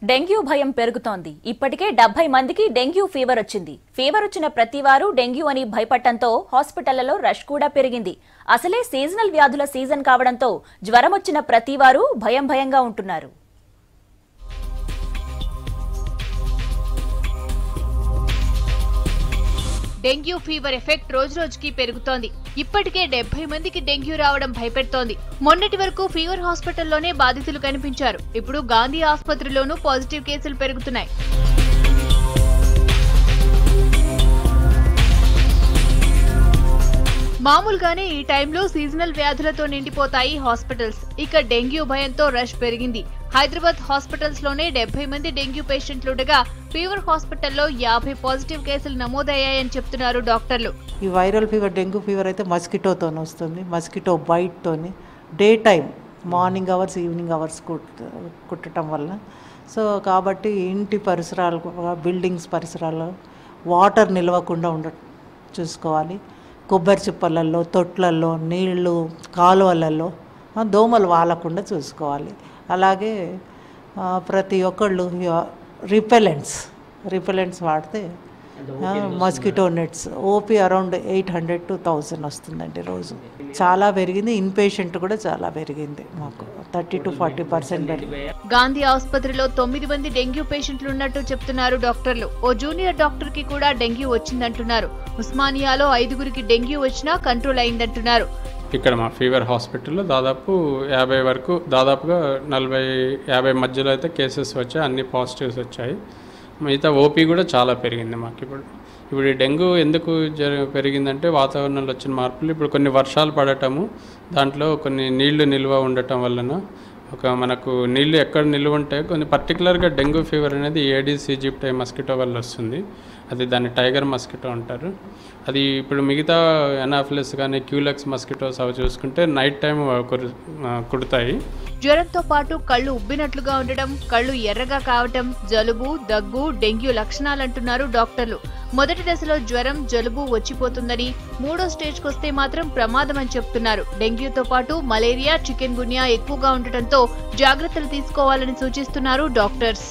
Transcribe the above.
Dengue భయం పెరుగుతోంది. ఇప్పటికే 70 మందికి డెంగ్యూ ఫీవర్ వచ్చింది. ఫీవర్ వచ్చిన ప్రతి వారు డెంగ్యూ అని భయపడటంతో హాస్పిటళ్లలో రష్ కూడా పెరిగింది. అసలే సీజనల్ వ్యాధుల సీజన్ కావడంతో జ్వరం వచ్చిన ప్రతి వారు భయంగా ఉంటున్నారు. డెంగ్యూ ఫీవర్ ఎఫెక్ట్ రోజుకి పెరుగుతోంది. ఇప్పటికే 70 మందికి డెంగ్యూ రావడం భయపెడుతోంది. మొన్నటి వరకు ఫీవర్ హాస్పిటల్లోనే బాధితులు కనిపించారు. ఇప్పుడు గాంధీ ఆసుపత్రిలోనూ పాజిటివ్ కేసులు పెరుగుతున్నాయి. మామూలుగానే ఈ టైంలో సీజనల్ వ్యాధులతో నిండిపోతాయి హాస్పిటల్స్. ఇక డెంగ్యూ భయంతో రష్ పెరిగింది. హైదరాబాద్ హాస్పిటల్స్ లోనే 70 మంది డెంగ్యూ పేషెంట్లుండగా ఫీవర్ హాస్పిటల్లో 50 పాజిటివ్ కేసులు నమోదయ్యాయని చెప్తున్నారు డాక్టర్లు. ఈ వైరల్ ఫీవర్, డెంగ్యూ ఫీవర్ అయితే మస్కిటోతో వస్తుంది. మస్కిటో బైట్తోని day time morning hours evening hours కుట్టడం వల్ల. సో కాబట్టి ఇంటి పరిసరాలు, బిల్డింగ్స్ పరిసరాలు వాటర్ నిలవకుండా చూసుకోవాలి. కొబ్బరి చిప్పలలో, తొట్లల్లో, నీళ్లు, కాలువలలో దోమలు వాలకుండా చూసుకోవాలి. అలాగే ప్రతి ఒక్కళ్ళు రిపెలెంట్స్ వాడితే mosquito nets OP around 800 to 1000 వస్తుందండి రోజు. చాలా పెరిగింది. ఇన్ పేషెంట్ కూడా చాలా పెరిగింది. మాకు 30 to 40% పెరిగింది. గాంధీ ఆసుపత్రిలో 9 మంది డెంగ్యూ పేషెంట్లు ఉన్నట్టు చెప్తున్నారు డాక్టర్లు. ఓ జూనియర్ డాక్టర్ కి కూడా డెంగ్యూ వచ్చిందంటున్నారు. ఉస్మానియాలో 5గురికి డెంగ్యూ వచ్చినా కంట్రోల్ అయిందంటున్నారు. ఇక్కడ మా ఫీవర్ హాస్పిటల్లో దాదాపు 50 వరకు, దాదాపుగా 40-50 మధ్యలో అయితే కేసెస్ వచ్చాయి. అన్ని పాజిటివ్స్ వచ్చాయి. మిగతా ఓపీ కూడా చాలా పెరిగింది మాకు. ఇప్పుడు ఈ డెంగ్యూ ఎందుకు పెరిగిందంటే వాతావరణంలో వచ్చిన మార్పులు. ఇప్పుడు కొన్ని వర్షాలు పడటము, దాంట్లో కొన్ని నీళ్లు నిల్వ ఉండటం వలన మనకు నీళ్లు ఎక్కడ నిల్వ ఉంటాయో కొన్ని పర్టికులర్గా డెంగ్యూ ఫీవర్ అనేది ఏడీస్ ఈజిప్టై మస్కిటో వల్ల వస్తుంది. అది దాన్ని టైగర్ మస్కిటో అంటారు. అది ఇప్పుడు మిగతా ఎనాఫిలిస్ కానీ క్యూలెక్స్ మస్కిటోస్ అవి చూసుకుంటే నైట్ టైం కుడతాయి. జ్వరంతో పాటు కళ్ళు ఉబ్బినట్లుగా ఉండడం, కళ్ళు ఎర్రగా కావటం, జలుబు, దగ్గు డెంగ్యూ లక్షణాలంటున్నారు డాక్టర్లు. మొదటి దశలో జ్వరం, జలుబు వచ్చిపోతుందని, 3వ స్టేజ్కి వస్తే మాత్రం ప్రమాదమని చెప్తున్నారు. డెంగ్యూతో పాటు మలేరియా, చికెన్ గున్యా ఎక్కువగా ఉండటంతో జాగ్రత్తలు తీసుకోవాలని సూచిస్తున్నారు డాక్టర్స్.